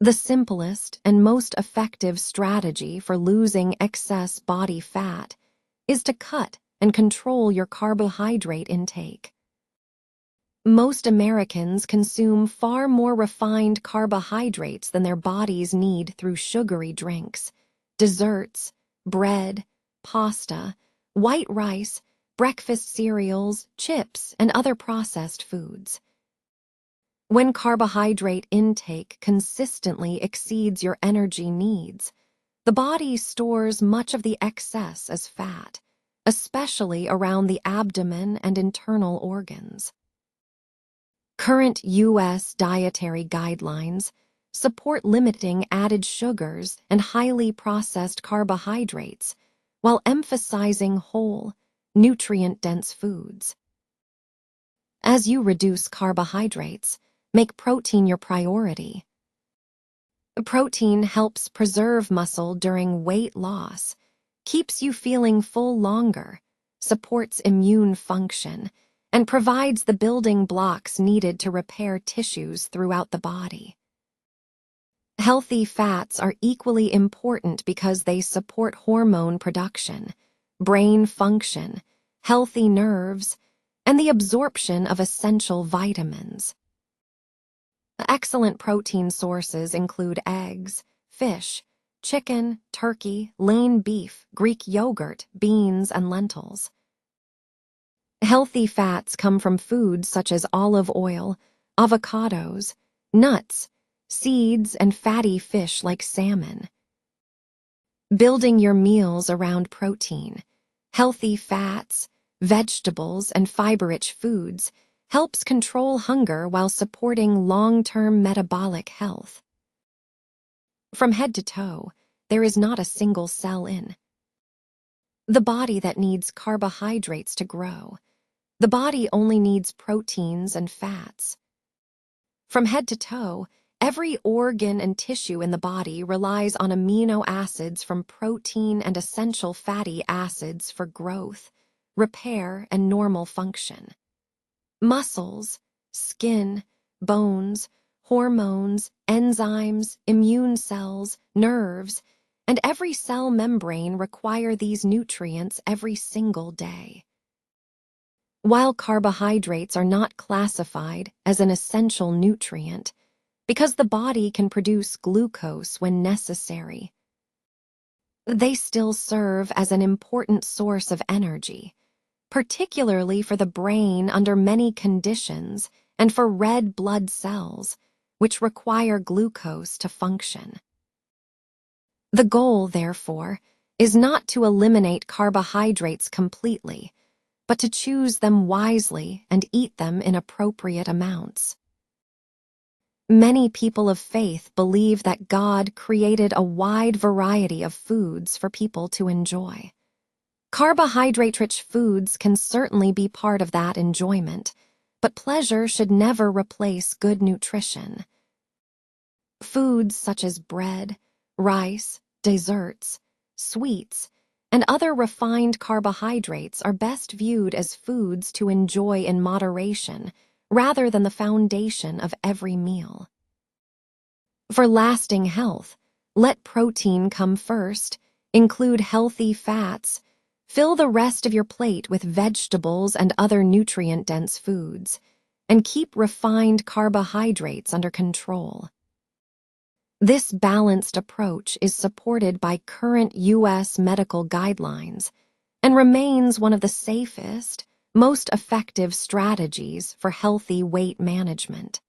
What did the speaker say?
The simplest and most effective strategy for losing excess body fat is to cut and control your carbohydrate intake. Most Americans consume far more refined carbohydrates than their bodies need through sugary drinks, desserts, bread, pasta, white rice, breakfast cereals, chips, and other processed foods. When carbohydrate intake consistently exceeds your energy needs, the body stores much of the excess as fat, especially around the abdomen and internal organs. Current U.S. dietary guidelines support limiting added sugars and highly processed carbohydrates while emphasizing whole, nutrient-dense foods. As you reduce carbohydrates, make protein your priority. Protein helps preserve muscle during weight loss, keeps you feeling full longer, supports immune function, and provides the building blocks needed to repair tissues throughout the body. Healthy fats are equally important because they support hormone production, brain function, healthy nerves, and the absorption of essential vitamins. Excellent protein sources include eggs, fish, chicken, turkey, lean beef, Greek yogurt, beans, and lentils. Healthy fats come from foods such as olive oil, avocados, nuts, seeds, and fatty fish like salmon. Building your meals around protein, healthy fats, vegetables, and fiber-rich foods helps control hunger while supporting long-term metabolic health. From head to toe, there is not a single cell in the body that needs carbohydrates to grow. The body only needs proteins and fats. From head to toe, every organ and tissue in the body relies on amino acids from protein and essential fatty acids for growth, repair, and normal function. Muscles, skin, bones, hormones, enzymes, immune cells, nerves, and every cell membrane require these nutrients every single day. While carbohydrates are not classified as an essential nutrient because the body can produce glucose when necessary, they still serve as an important source of energy, particularly for the brain under many conditions and for red blood cells, which require glucose to function. The goal, therefore, is not to eliminate carbohydrates completely, but to choose them wisely and eat them in appropriate amounts. Many people of faith believe that God created a wide variety of foods for people to enjoy. Carbohydrate-rich foods can certainly be part of that enjoyment, but pleasure should never replace good nutrition. Foods such as bread, rice, desserts, sweets, and other refined carbohydrates are best viewed as foods to enjoy in moderation rather than the foundation of every meal. For lasting health, let protein come first, include healthy fats, fill the rest of your plate with vegetables and other nutrient-dense foods, and keep refined carbohydrates under control. This balanced approach is supported by current U.S. medical guidelines and remains one of the safest, most effective strategies for healthy weight management.